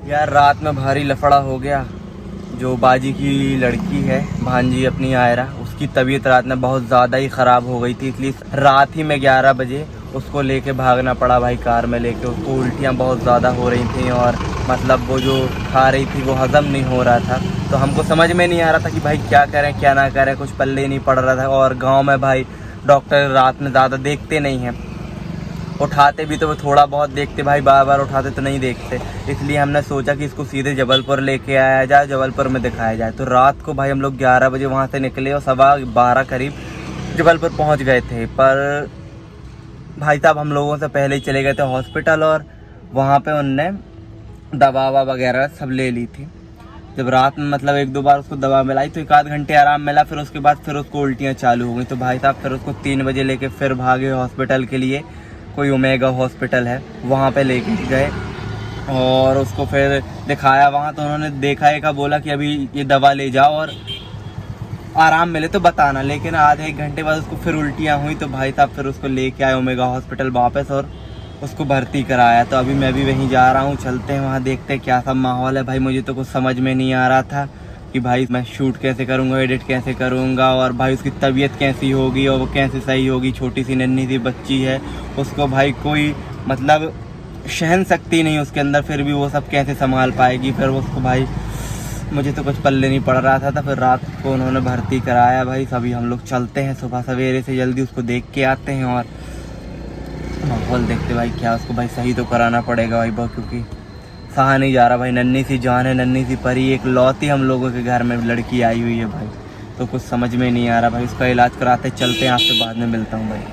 यार रात में भारी लफड़ा हो गया। जो बाजी की लड़की है भांजी अपनी आयरा, उसकी तबीयत रात में बहुत ज़्यादा ही ख़राब हो गई थी, इसलिए रात ही में 11 बजे उसको लेके भागना पड़ा भाई। कार में लेके उसको उल्टियाँ बहुत ज़्यादा हो रही थी और मतलब वो जो खा रही थी वो हज़म नहीं हो रहा था। तो हमको समझ में नहीं आ रहा था कि भाई क्या करें क्या ना करें, कुछ पल्ले नहीं पड़ रहा था। और गाँव में भाई डॉक्टर रात में ज़्यादा देखते नहीं हैं, उठाते भी तो वो थोड़ा बहुत देखते भाई, बार बार उठाते तो नहीं देखते। इसलिए हमने सोचा कि इसको सीधे जबलपुर लेके आया जाए, जबलपुर में दिखाया जाए। तो रात को भाई हम लोग 11 बजे वहाँ से निकले और 12:15 करीब जबलपुर पहुँच गए थे। पर भाई साहब हम लोगों से पहले ही चले गए थे हॉस्पिटल और वहाँ पे उनने दवा वगैरह सब ले ली थी। जब रात में मतलब 1-2 बार उसको दवा मिलाई तो 1-8 घंटे आराम मिला, फिर उसके बाद फिर उसको उल्टियाँ चालू हो गई। तो भाई साहब फिर उसको 3 बजे लेके फिर भागे हॉस्पिटल के लिए। कोई ओमेगा हॉस्पिटल है वहाँ पे लेके गए और उसको फिर दिखाया वहाँ। तो उन्होंने देखा एक बोला कि अभी ये दवा ले जाओ और आराम मिले तो बताना। लेकिन आधे 1 घंटे बाद उसको फिर उल्टियाँ हुई। तो भाई साहब फिर उसको लेके आए ओमेगा हॉस्पिटल वापस और उसको भर्ती कराया। तो अभी मैं भी वहीं जा रहा हूँ, चलते हैं वहाँ, देखते हैं क्या सब माहौल है। भाई मुझे तो कुछ समझ में नहीं आ रहा था कि भाई मैं शूट कैसे करूँगा, एडिट कैसे करूँगा और भाई उसकी तबीयत कैसी होगी और वो कैसे सही होगी। छोटी सी नन्ही सी बच्ची है, उसको भाई कोई मतलब सहन शक्ति नहीं उसके अंदर, फिर भी वो सब कैसे संभाल पाएगी। फिर उसको भाई मुझे तो कुछ पल्ले नहीं पड़ रहा था। फिर रात को उन्होंने भर्ती कराया भाई। सभी हम लोग चलते हैं सुबह सवेरे से, जल्दी उसको देख के आते हैं और माहौल देखते भाई क्या उसको भाई सही तो कराना पड़ेगा भाई बहुत, क्योंकि सहा नहीं जा रहा भाई। नन्ही सी जान है, नन्ही सी परी, एक लौती हम लोगों के घर में लड़की आई हुई है भाई। तो कुछ समझ में नहीं आ रहा भाई, उसका इलाज कराते चलते हैं। आपसे बाद में मिलता हूँ भाई।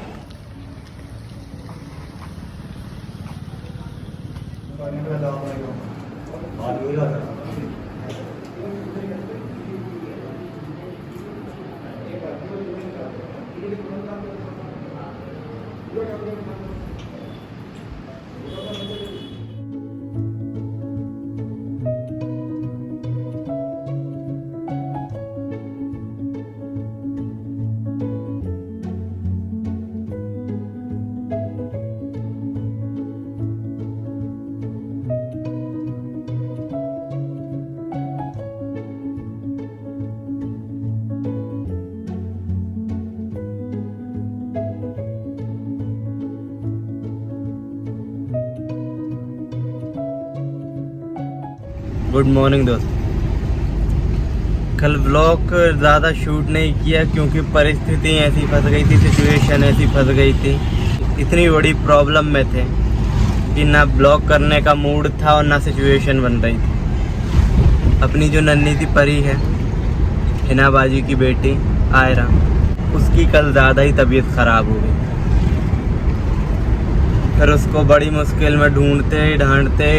गुड मॉर्निंग दोस्त। कल ब्लॉग ज़्यादा शूट नहीं किया क्योंकि परिस्थिति ऐसी फंस गई थी, सिचुएशन ऐसी फंस गई थी, इतनी बड़ी प्रॉब्लम में थे कि ना ब्लॉग करने का मूड था और ना सिचुएशन बन रही थी। अपनी जो नन्ही सी परी है, हिना बाजी की बेटी आयरा, उसकी कल ज़्यादा ही तबीयत ख़राब हो गई। फिर उसको बड़ी मुश्किल में ढूंढते ढांढते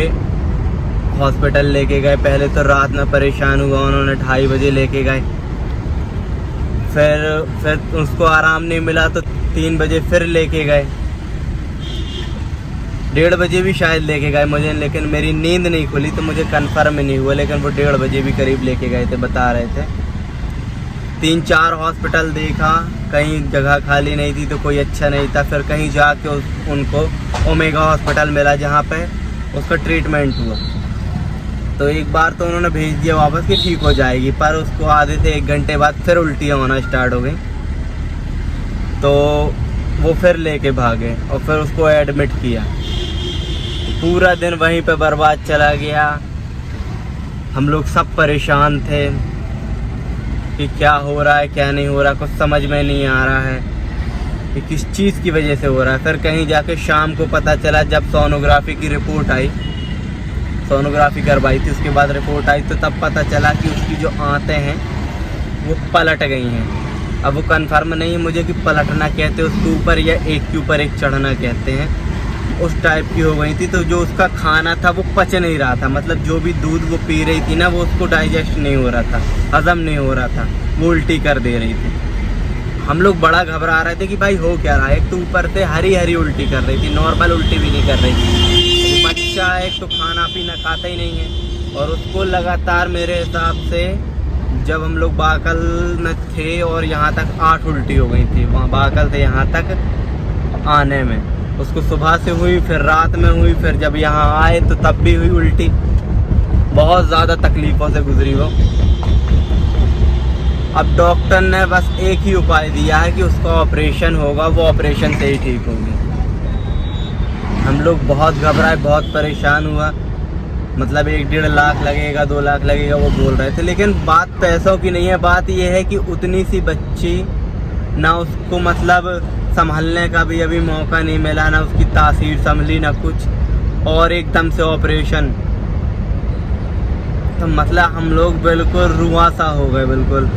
हॉस्पिटल लेके गए। पहले तो रात में परेशान हुआ, उन्होंने 2:30 बजे लेके गए। फिर उसको आराम नहीं मिला तो 3 बजे फिर लेके गए। 1:30 बजे भी शायद लेके गए मुझे, लेकिन मेरी नींद नहीं खुली तो मुझे कंफर्म नहीं हुआ। लेकिन वो 1:30 बजे भी करीब लेके गए थे, बता रहे थे। 3-4 हॉस्पिटल देखा, कहीं जगह खाली नहीं थी तो कोई अच्छा नहीं था। फिर कहीं जाके उनको ओमेगा हॉस्पिटल मिला जहाँ पे उसका ट्रीटमेंट हुआ। तो एक बार तो उन्होंने भेज दिया वापस कि ठीक हो जाएगी, पर उसको आधे से 1 घंटे बाद फिर उल्टियाँ होना स्टार्ट हो गई। तो वो फिर लेके भागे और फिर उसको एडमिट किया। पूरा दिन वहीं पे बर्बाद चला गया। हम लोग सब परेशान थे कि क्या हो रहा है क्या नहीं हो रहा, कुछ समझ में नहीं आ रहा है कि किस चीज़ की वजह से हो रहा है। फिर कहीं जाके शाम को पता चला, जब सोनोग्राफी की रिपोर्ट आई, सोनोग्राफी करवाई थी, उसके बाद रिपोर्ट आई तो तब पता चला कि उसकी जो आंतें हैं वो पलट गई हैं। अब वो कंफर्म नहीं है मुझे कि पलटना कहते हैं उसके ऊपर या एक के ऊपर एक चढ़ना कहते हैं, उस टाइप की हो गई थी। तो जो उसका खाना था वो पच नहीं रहा था, मतलब जो भी दूध वो पी रही थी ना वो उसको डाइजेस्ट नहीं हो रहा था, हज़म नहीं हो रहा था, वो उल्टी कर दे रही थी। हम लोग बड़ा घबरा रहे थे कि भाई हो क्या रहा है। एक तो ऊपर से हरी हरी उल्टी कर रही थी, नॉर्मल उल्टी भी नहीं कर रही थी। बच्चा एक तो खाना पीना खाता ही नहीं है और उसको लगातार मेरे हिसाब से जब हम लोग बाकल में थे और यहाँ तक 8 उल्टी हो गई थी, वहाँ बाकल से यहाँ तक आने में। उसको सुबह से हुई, फिर रात में हुई, फिर जब यहाँ आए तो तब भी हुई उल्टी। बहुत ज़्यादा तकलीफ़ों से गुजरी वो। अब डॉक्टर ने बस एक ही उपाय दिया है कि उसका ऑपरेशन होगा, वो ऑपरेशन से ही ठीक होगी। हम लोग बहुत घबराए, बहुत परेशान हुआ। मतलब 1-1.5 लाख लगेगा, 2 लाख लगेगा वो बोल रहे थे, लेकिन बात पैसों की नहीं है। बात ये है कि उतनी सी बच्ची, ना उसको मतलब संभलने का भी अभी मौका नहीं मिला, ना उसकी तासीर संभली, ना कुछ, और एकदम से ऑपरेशन। तो मतलब हम लोग बिल्कुल रुआ सा हो गए, बिल्कुल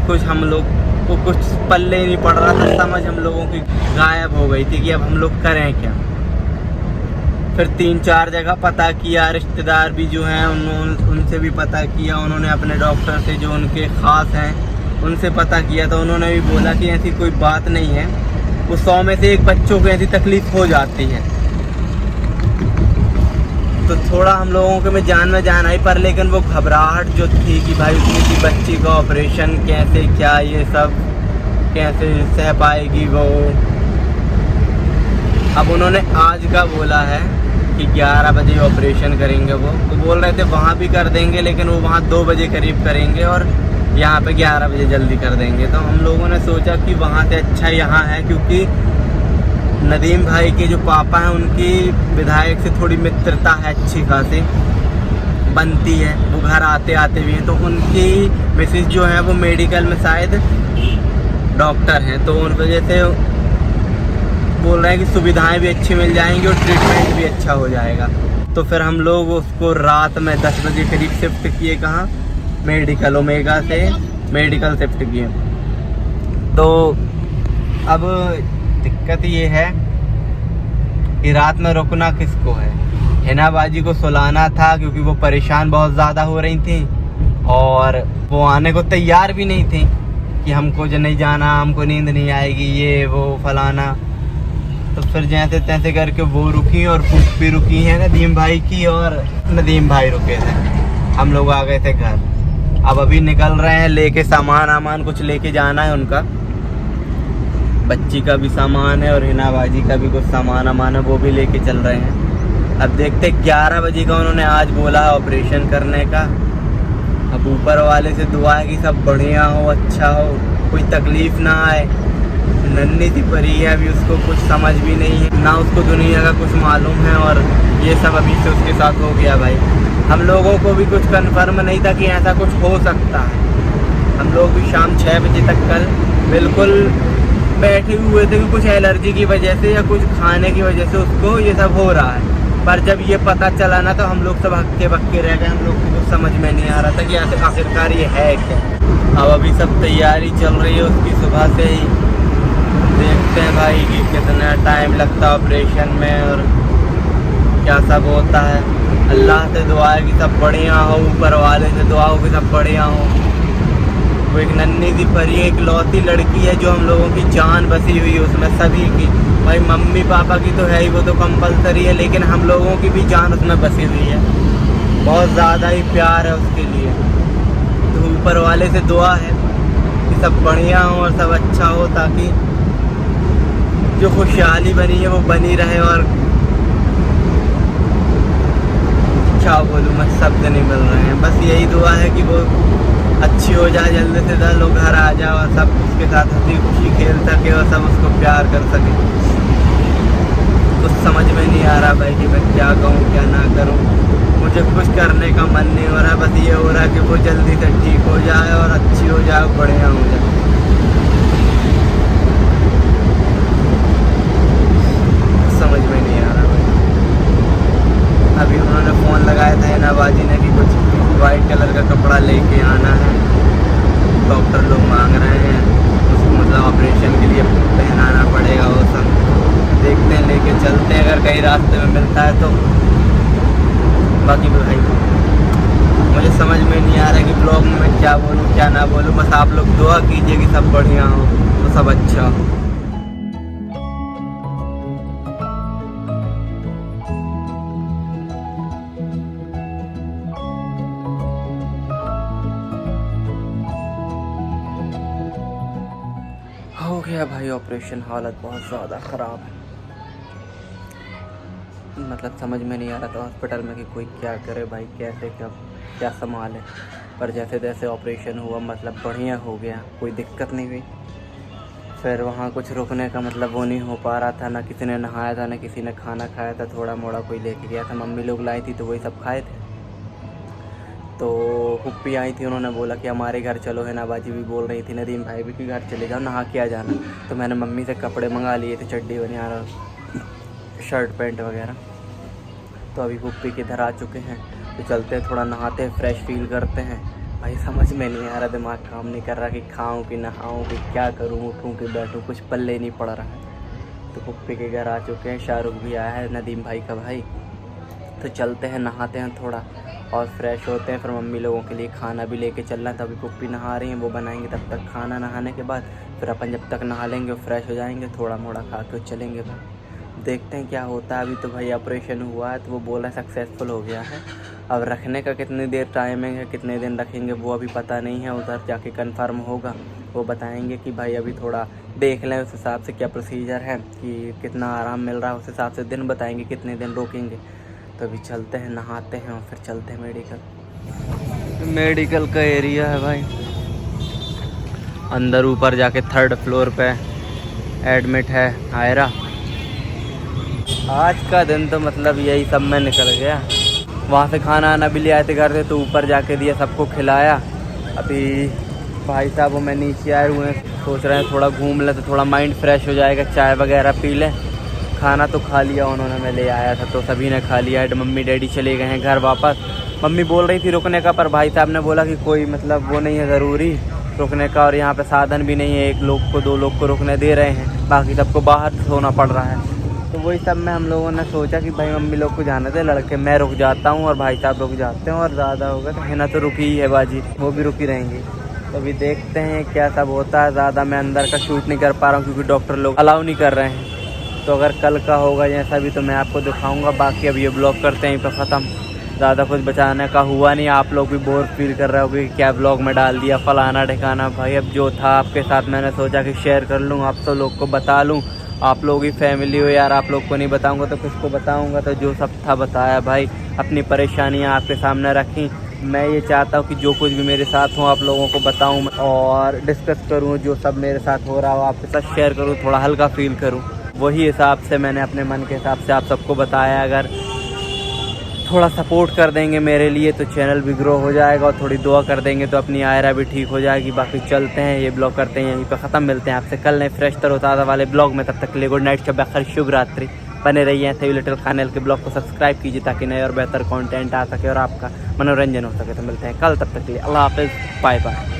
कुछ हम लोग को कुछ पल्ले नहीं पड़ रहा था। समझ हम लोगों की गायब हो गई थी कि अब हम लोग करें क्या। फिर 3-4 जगह पता किया, रिश्तेदार भी जो हैं उनसे भी पता किया। उन्होंने अपने डॉक्टर से जो उनके ख़ास हैं उनसे पता किया, तो उन्होंने भी बोला कि ऐसी कोई बात नहीं है, वो 100 में से 1 बच्चों को ऐसी तकलीफ़ हो जाती है। तो थोड़ा हम लोगों के में जान आई, पर लेकिन वो घबराहट जो थी कि भाई उतनी सी बच्ची का ऑपरेशन कैसे, क्या ये सब कैसे सह पाएगी वो। अब उन्होंने आज का बोला है कि 11 बजे ऑपरेशन करेंगे। वो तो बोल रहे थे वहाँ भी कर देंगे, लेकिन वो वहाँ 2 बजे करीब करेंगे और यहाँ पे 11 बजे जल्दी कर देंगे। तो हम लोगों ने सोचा कि वहाँ से अच्छा यहाँ है, क्योंकि नदीम भाई के जो पापा हैं उनकी विधायक से थोड़ी मित्रता है, अच्छी खासी बनती है। वो घर आते आते भी हैं, तो उनकी मिसेज जो है वो मेडिकल में शायद डॉक्टर हैं, तो उन वजह से बोल रहे हैं कि सुविधाएं भी अच्छी मिल जाएंगी और ट्रीटमेंट भी अच्छा हो जाएगा। तो फिर हम लोग उसको रात में 10 बजे करीब शिफ्ट किए, कहाँ, मेडिकल ओमेगा से मेडिकल शिफ्ट किए। तो अब दिक्कत ये है कि रात में रुकना किसको है। हिना बाजी को सुलाना था, क्योंकि वो परेशान बहुत ज़्यादा हो रही थी और वो आने को तैयार भी नहीं थी कि हमको जो नहीं जाना, हमको नींद नहीं आएगी, ये वो फलाना। तो फिर जैसे तैसे करके वो रुकी और भी रुकी है नदीम भाई की, और नदीम भाई रुके थे। हम लोग आ गए थे घर। अब अभी निकल रहे हैं लेके सामान कुछ लेके जाना है उनका। बच्ची का भी सामान है और हिना बाजी का भी कुछ सामान है, वो भी लेके चल रहे हैं। अब देखते 11 बजे का उन्होंने आज बोला है ऑपरेशन करने का। अब ऊपर वाले से दुआ है कि सब बढ़िया हो, अच्छा हो, कोई तकलीफ़ ना आए। नन्ही सी परी है, अभी उसको कुछ समझ भी नहीं है, ना उसको दुनिया का कुछ मालूम है, और ये सब अभी से उसके साथ हो गया। भाई हम लोगों को भी कुछ कन्फर्म नहीं था कि ऐसा कुछ हो सकता है। हम लोग भी शाम 6 बजे तक कल बिल्कुल बैठे हुए थे कि कुछ एलर्जी की वजह से या कुछ खाने की वजह से उसको ये सब हो रहा है। पर जब ये पता चला ना, तो हम लोग सब हक्के बक्के रह गए। हम लोग को कुछ समझ में नहीं आ रहा था कि आखिरकार ये है क्या। अब अभी सब तैयारी चल रही है उसकी, सुबह से ही। देखते हैं भाई कि कितना टाइम लगता है ऑपरेशन में और क्या सब होता है। अल्लाह से दुआ है कि सब बढ़िया हो, ऊपर वाले से दुआ हो कि सब बढ़िया हो। वो एक नन्ही सी परी, एक लौती लड़की है जो हम लोगों की जान बसी हुई है उसमें, सभी की। भाई मम्मी पापा की तो है ही, वो तो कंपलसरी है, लेकिन हम लोगों की भी जान उसमें बसी हुई है। बहुत ज़्यादा ही प्यार है उसके लिए। तो ऊपर वाले से दुआ है कि सब बढ़िया हो और सब अच्छा हो, ताकि जो खुशहाली बनी है वो बनी रहे। और क्या बोलूँ मैं, शब्द नहीं मिल रहे हैं। बस यही दुआ है कि वो अच्छी हो जाए, जल्दी से जल्द लोग घर आ जाए और सब उसके साथ हंसी खुशी खेल सके और सब उसको प्यार कर सके। कुछ समझ में नहीं आ रहा भाई कि मैं क्या कहूँ क्या ना करूँ। मुझे कुछ करने का मन नहीं हो रहा, बस ये हो रहा है कि वो जल्दी से ठीक हो जाए और अच्छी हो जाए, बढ़िया हो जाए। समझ में नहीं आ रहा भाई। अभी उन्होंने फ़ोन लगाया था हिना बाजी ने कि कुछ वाइट कलर का कपड़ा लेके आना है, डॉक्टर लोग मांग रहे हैं उसको, मतलब ऑपरेशन के लिए पहनाना पड़ेगा वो सब। देखते हैं, लेके चलते हैं अगर कहीं रास्ते में मिलता है तो। बाकी भाई मुझे समझ में नहीं आ रहा कि ब्लॉग में मैं क्या बोलूँ क्या ना बोलूँ। बस आप लोग दुआ कीजिए कि सब बढ़िया हो, तो सब अच्छा हो। हो गया भाई ऑपरेशन, हालत बहुत ज़्यादा ख़राब है। मतलब समझ में नहीं आ रहा था हॉस्पिटल में कि कोई क्या करे भाई, कैसे क्या संभाले। पर जैसे जैसे ऑपरेशन हुआ मतलब बढ़िया हो गया, कोई दिक्कत नहीं हुई। फिर वहाँ कुछ रुकने का मतलब वो नहीं हो पा रहा था, ना किसी ने नहाया था, ना किसी ने खाना खाया था, थोड़ा मोड़ा कोई लेके गया था, मम्मी लोग लाई थी तो वही सब खाए थे। तो हुप्पी आई थी, उन्होंने बोला कि हमारे घर चलो, है ना, बाजी भी बोल रही थी नदीम भाई भी कि घर चले जाओ, नहा के आ जाना। तो मैंने मम्मी से कपड़े मंगा लिए थे, चड्डी बनियान, शर्ट पैंट वगैरह। तो अभी हुप्पी के इधर आ चुके हैं, तो चलते हैं, थोड़ा नहाते हैं, फ्रेश फील करते हैं। भाई समझ में नहीं आ रहा, दिमाग काम नहीं कर रहा कि खाऊं कि नहाऊं कि क्या करूं, उठूं कि बैठूं, कुछ पल्ले नहीं पड़ रहा है। तो हुप्पी के घर आ चुके हैं, शाहरुख भी आया है, नदीम भाई का भाई। तो चलते हैं, नहाते हैं थोड़ा और फ्रेश होते हैं। फिर मम्मी लोगों के लिए खाना भी लेके चलना था, अभी पुप्पी नहा रही हैं, वो बनाएंगे, तब तक खाना नहाने के बाद फिर अपन जब तक नहा लेंगे फ्रेश हो जाएंगे, थोड़ा मोड़ा खा के चलेंगे भाई। देखते हैं क्या होता है। अभी तो भाई ऑपरेशन हुआ है तो वो बोला सक्सेसफुल हो गया है। अब रखने का कितनी देर टाइमिंग है, कितने दिन रखेंगे वो अभी पता नहीं है, उधर जाके कंफर्म होगा, वो बताएंगे कि भाई अभी थोड़ा देख लें उस हिसाब से क्या प्रोसीजर है, कि कितना आराम मिल रहा है, उस हिसाब से दिन बताएंगे कितने दिन रोकेंगे। तो अभी चलते हैं, नहाते हैं और फिर चलते हैं मेडिकल का एरिया है भाई। अंदर ऊपर जाके 3rd फ्लोर पे एडमिट है आयरा। आज का दिन तो मतलब यही सब में निकल गया। वहाँ से खाना आना भी ले आए थे घर से, तो ऊपर जाके दिया, सबको खिलाया। अभी भाई साहब वो मैं नीचे आए हुए हैं, सोच रहे हैं थोड़ा घूम लें तो थोड़ा माइंड फ्रेश हो जाएगा, चाय वगैरह पी लें। खाना तो खा लिया उन्होंने, मैं ले आया था तो सभी ने खा लिया है। मम्मी डैडी चले गए हैं घर वापस। मम्मी बोल रही थी रुकने का, पर भाई साहब ने बोला कि कोई मतलब वो नहीं है ज़रूरी रुकने का, और यहाँ पे साधन भी नहीं है, 1 लोग को 2 लोग को रुकने दे रहे हैं, बाकी सबको बाहर सोना पड़ रहा है। तो वही सब में हम लोगों ने सोचा कि भाई मम्मी लोग को जाने दे, लड़के मैं रुक जाता हूँ और भाई साहब रुक जाते हैं, और ज़्यादा होगा तो हिना तो रुकी ही है बाजी, वो भी रुकी रहेंगी। तो अभी देखते हैं क्या सब होता है। ज़्यादा मैं अंदर का शूट नहीं कर पा रहा हूँ क्योंकि डॉक्टर लोग अलाउ नहीं कर रहे हैं। तो अगर कल का होगा जैसा भी तो मैं आपको दिखाऊंगा। बाकी अब ये ब्लॉग करते हैं यहीं पर ख़त्म, ज़्यादा कुछ बचाने का हुआ नहीं। आप लोग भी बोर फील कर रहे होगे कि क्या ब्लॉग में डाल दिया फलाना ठिकाना। भाई अब जो था आपके साथ मैंने सोचा कि शेयर कर लूँ, आप सब लोग को बता लूँ। आप लोग ही फैमिली हो यार, आप लोग को नहीं बताऊंगा तो किसको बताऊंगा। तो जो सब था बताया भाई, अपनी परेशानियां आपके सामने रखी। मैं ये चाहता हूँ कि जो कुछ भी मेरे साथ हो आप लोगों को बताऊं और डिस्कस करूं, जो सब मेरे साथ हो रहा हो आपके साथ शेयर करूं, थोड़ा हल्का फील करूं। वही हिसाब से मैंने अपने मन के हिसाब से आप सबको बताया। अगर थोड़ा सपोर्ट कर देंगे मेरे लिए तो चैनल भी ग्रो हो जाएगा, और थोड़ी दुआ कर देंगे तो अपनी आयरा भी ठीक हो जाएगी। बाकी चलते हैं, ये ब्लॉग करते हैं यहीं पर ख़त्म। मिलते हैं आपसे कल नए फ्रेश तरोताज़ा वाले ब्लॉग में। तब तक के लिए गुड नाइट, शब खैर, शुभ रात्रि। बने रहिए ऐसे लिटिल खानेल के ब्लॉग को सब्सक्राइब कीजिए ताकि नए और बेहतर कंटेंट आ सके और आपका मनोरंजन हो सके। तो मिलते हैं कल, तब तक के लिए अल्लाह हाफ़िज़, बाय बाय।